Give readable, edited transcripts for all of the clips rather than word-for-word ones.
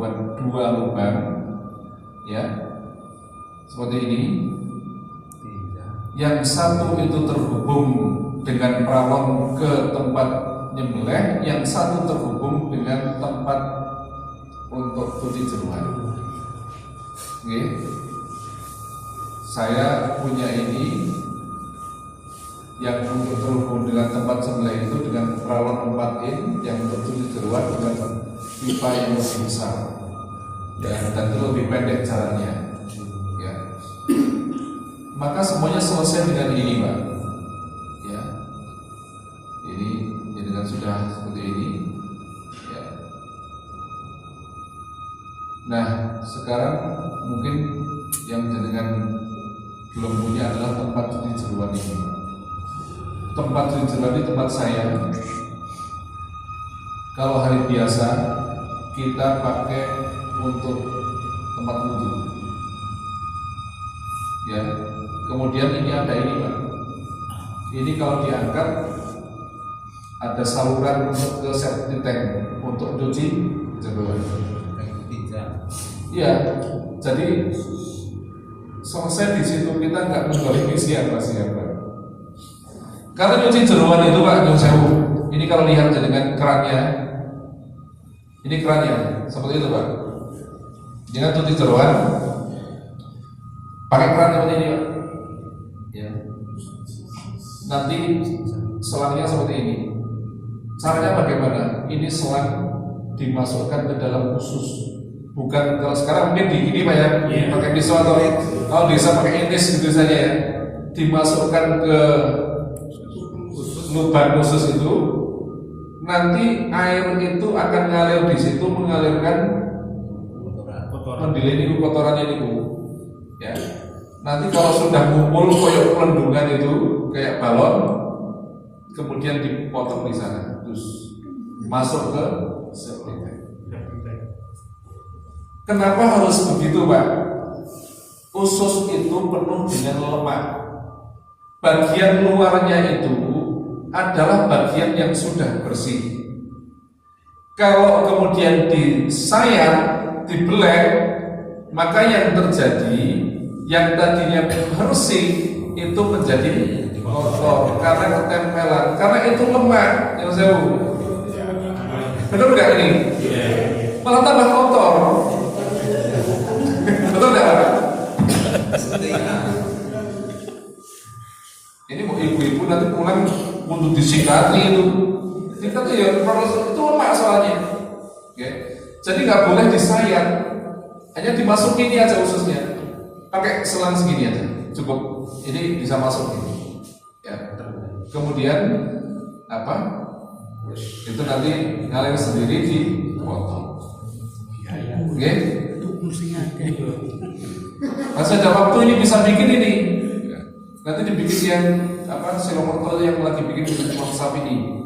membuat dua lubang, ya, seperti ini. Yang satu itu terhubung dengan perawon ke tempat nyembelih, yang satu terhubung dengan tempat untuk cuci jeruan. Oke. Saya punya ini yang untuk terhubung dengan tempat sembelih itu dengan perawon 4 in, yang untuk cuci jeruan dengan pipa yang lebih besar, dan itu lebih pendek jalannya, ya. Maka semuanya selesai dengan ini, Pak, ya. Ini dengan sudah seperti ini, ya. Nah, sekarang mungkin yang dengan belum punya adalah tempat cuci jeruan ini, Pak. Tempat cuci jeruan ini tempat saya. Kalau hari biasa kita pakai untuk tempat wudhu, ya. Kemudian ini ada ini, Pak. Ini kalau diangkat ada saluran untuk ke septic tank untuk cuci jeruan. Iya. Jadi selesai di situ, kita nggak menggolimi siapa. Karena cuci jeruan itu, Pak, Nyun Sewu. Ini kalau lihat dengan kerannya, ini kerannya seperti itu, Pak. Jangan cuci jeruan pakai keran seperti ini, Pak. Ya. Nanti selangnya seperti ini. Caranya bagaimana? Ini selang dimasukkan ke dalam usus. Bukan kalau sekarang mungkin digini, Pak, ya, pakai pisau atau kalau bisa pakai iris gitu saja, ya. Dimasukkan ke lubang usus itu, nanti air itu akan ngalir di situ, mengalirkan mendiling kotorannya itu, ya. Nanti kalau sudah ngumpul koyok pelendungan itu kayak balon, kemudian dipotong di sana, terus masuk ke septic tank. Kenapa harus begitu, Pak? Usus itu penuh dengan lemak. Bagian luarnya itu adalah bagian yang sudah bersih. Kalau kemudian disayat, dibelek, maka yang terjadi, yang tadinya bersih itu menjadi kotor karena ketempelan, karena itu lemak, yang saya betul nggak ini? Malah tambah kotor. Betul nggak, Pak? Ini mau ibu-ibu nanti pulang untuk disikati itu. Kita tuh ya proses itu lemak soalnya. Oke. Jadi nggak boleh disayat, hanya dimasukin ini aja ususnya. Pakai selang segini aja, cukup. Ini bisa masuk ini. Ya. Kemudian apa? Itu nanti ngalir sendiri dipotong. Oke? Masih ada waktu ini bisa bikin ini. Nanti dibikin yang apa? Silomotor yang lagi bikin di WhatsApp ini.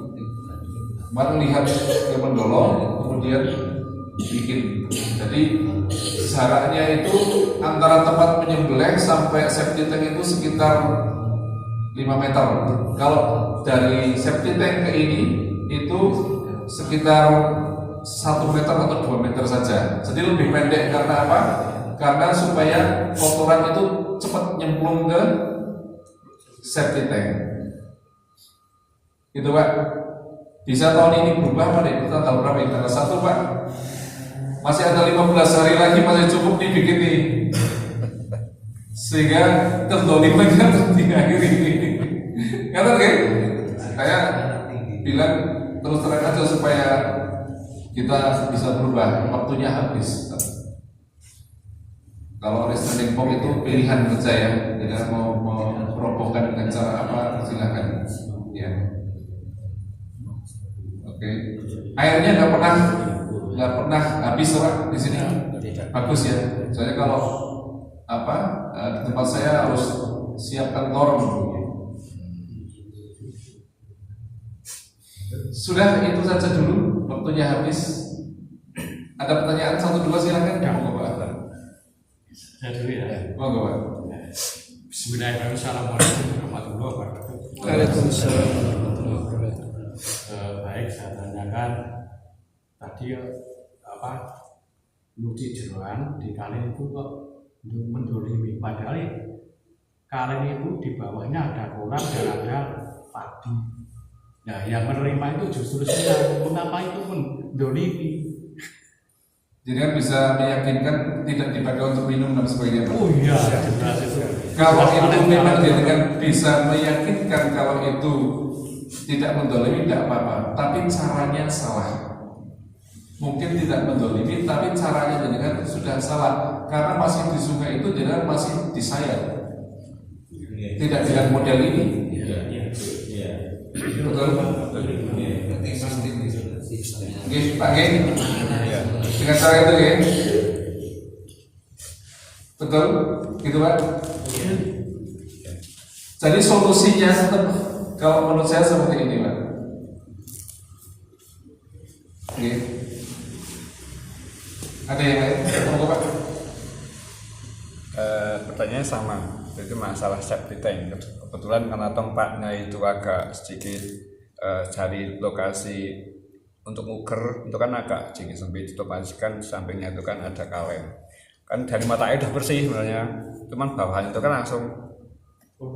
Kemarin lihat ke Pendolo, kemudian bikin. Jadi jaraknya itu antara tempat penyembelih sampai septic tank itu sekitar 5 meter. Kalau dari septic tank ke ini itu sekitar 1 meter atau 2 meter saja. Jadi lebih pendek karena apa? Karena supaya kotoran itu cepat nyemplung ke septic tank. Itu, Pak. Bisa tahun ini berubah, Pak. Kita tahu berapa ini? Tanggal 1, Pak. Masih ada 15 hari lagi, masih cukup dibikin nih. Sehingga kedolimannya diakhiri. Kata kan? Saya bilang terus terang aja supaya kita bisa berubah. Waktunya habis. Kalau restraining form itu pilihan buat saya. Tidak mau merobohkan dengan cara apa, silakan. Ya. Oke. Airnya nggak pernah habis, Pak, di sini. Bagus ya. Soalnya kalau apa di tempat saya harus siapkan torong. Sudah, itu saja dulu. Waktunya habis. Ada pertanyaan 1-2 silakan. Ya, monggo, Pak. Saya dulu ya. Monggo, Pak. Bismillahirrahmanirrahim. Assalamualaikum warahmatullahi wabarakatuh. Waalaikumsalam. Baik, saya tanyakan tadi apa nyuci jeroan di kali itu kok untuk mendolimi, padahal kali itu di bawahnya ada kolam dan ada padi. Nah, yang menerima itu justru saya, mengapa itu mendolimi? Jadi kan bisa meyakinkan tidak dipakai untuk minum dan sebagainya. Pak. Oh iya, jelas itu. Kalau itu memang dengan bisa meyakinkan kalau itu tidak mendolimi tidak apa-apa, tapi caranya salah. Mungkin tidak mendolimi, tapi caranya dengan sudah salah karena masih di sungai itu dengan masih disayat. Tidak dengan model ini. Betul? Oke, Pak Gen. Dengan cara itu ya. Betul? Gitu Pak? Jadi solusinya tetap kalau menurut saya seperti ini Pak. Oke. Ada yang lain? Monggo Pak. Pertanyaannya sama, itu masalah septic tank. Kebetulan karena tempatnya itu agak sedikit cari lokasi untuk nguker itu kan agak sedikit sempit, otomatis kan sampingnya itu kan ada kaleng. Kan dari mata air udah bersih sebenarnya, cuman bawahnya itu kan langsung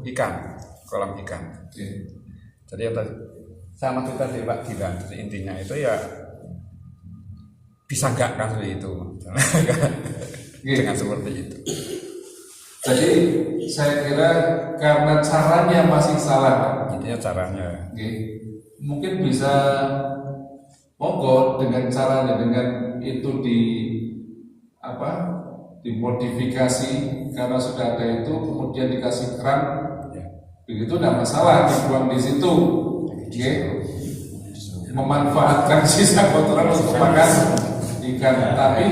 ikan, kolam ikan. Jadi yang tadi sama itu tadi Pak bilang, intinya itu ya bisa nggak kan seperti itu dengan seperti itu. Jadi saya kira karena caranya masih salah Pak. Intinya caranya. Mungkin bisa monggo dengan caranya dengan itu dimodifikasi karena sudah ada itu kemudian dikasih keran begitu tidak masalah dibuang di situ. Memanfaatkan sisa kotoran untuk makan ikan, tapi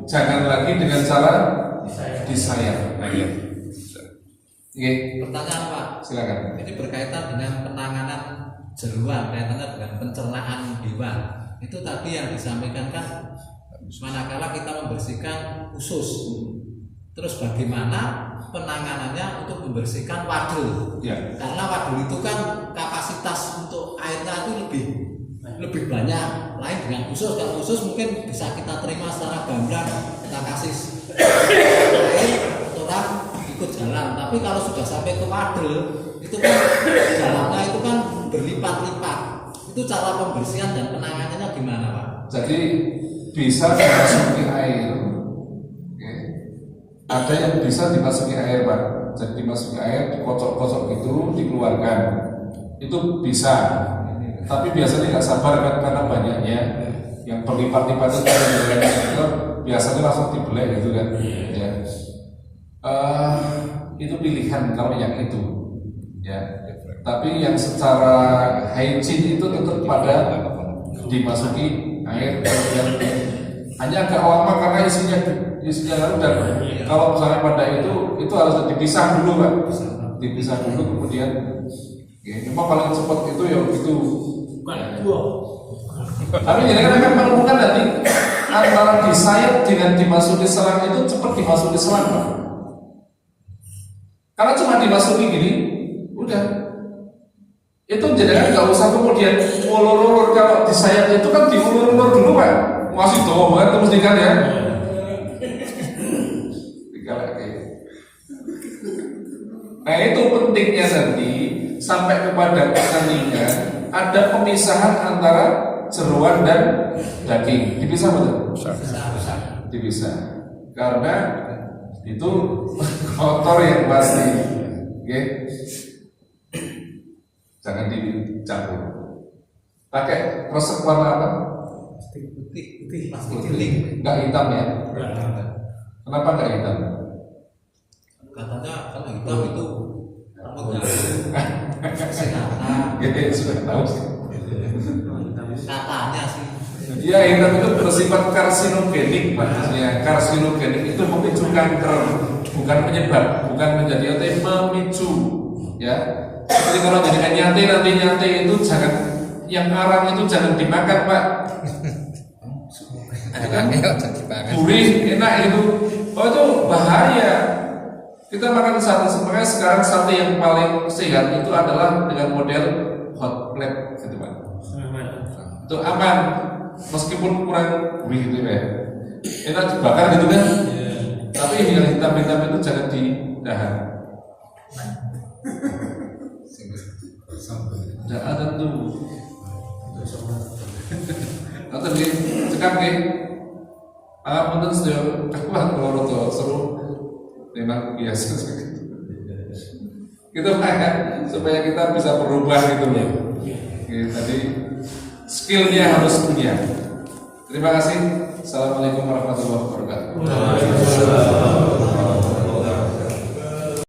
jangan lagi dengan cara disayat. Pertanyaan Pak, silakan. ini berkaitan dengan penanganan jeruan, kaitannya dengan pencernaan hewan. Itu tadi yang disampaikan kan, manakala kita membersihkan usus. Terus bagaimana penanganannya untuk membersihkan wadul? Ya. Karena wadul itu kan kapasitas untuk airnya itu lebih banyak. Lain dengan usus, kalau usus mungkin bisa kita terima secara gamblang, kita kasih air, kotoran ikut jalan. Tapi kalau sudah sampai ke wadul, itu kan jalannya itu kan berlipat-lipat. Itu cara pembersihan dan penanganannya gimana Pak? Jadi bisa dimasuki air. Ada yang bisa dimasuki air Pak. Jadi dimasuki air, dikocok-kocok gitu, dikeluarkan. Itu bisa. Tapi biasanya nggak sabar kan karena banyaknya yang berlipat-lipat itu biasanya langsung dibelek gitu kan. Ya. Itu pilihan kalau yang itu. Ya. Tapi yang secara hygiene itu tetap pada dimasuki air kemudian hanya agak lama karena isinya udah. Kalau misalnya pada itu harus dipisah dulu Pak, dipisah dulu kemudian cuma paling cepat itu ya itu. Tapi jadi kan akan menemukan nanti antara disayat dengan dimasuki selang itu cepat dimasuki selang Pak. Karena cuma dimasuki gini, udah. Itu jadi nggak usah kemudian ulur-ulur. Kalau disayat itu kan diulur-ulur dulu Pak. Masih doang banget terus ikan ya. Nah itu pentingnya nanti sampai kepada pertandingan ada pemisahan antara jeroan dan daging. Dipisah betul? Dipisah. Karena itu kotor yang pasti. Jangan dicampur. Pakai resep warna apa? Putih, plastik giling. Enggak hitam ya? Kenapa enggak hitam? Katanya kalau hitam itu rambutnya kesehatan. Sudah tahu sih. Katanya sih. Iya, hitam itu bersifat karsinogenik, maksudnya karsinogenik itu memicu kanker, bukan penyebab, bukan menjadi tapi memicu, ya. Jadi kalau jadikan nyate itu jangan, yang arang itu jangan dimakan Pak. Gurih, enak itu. Oh itu bahaya. Kita makan sate, sebenarnya sekarang sate yang paling sehat itu adalah dengan model hot plate, gitu Pak. Itu aman, meskipun kurang gurih gitu ya. enak dibakar gitu kan. Tapi yang hitam-hitam itu jangan didahar. Tidak ada tuh. Atau nih, cekap nih. Punten sedaya kakuan kalau tuh seru. Memang biasa. Gitu kan, supaya kita bisa berubah gitu loh. Tadi skillnya harus punya. Terima kasih. Assalamualaikum warahmatullahi wabarakatuh.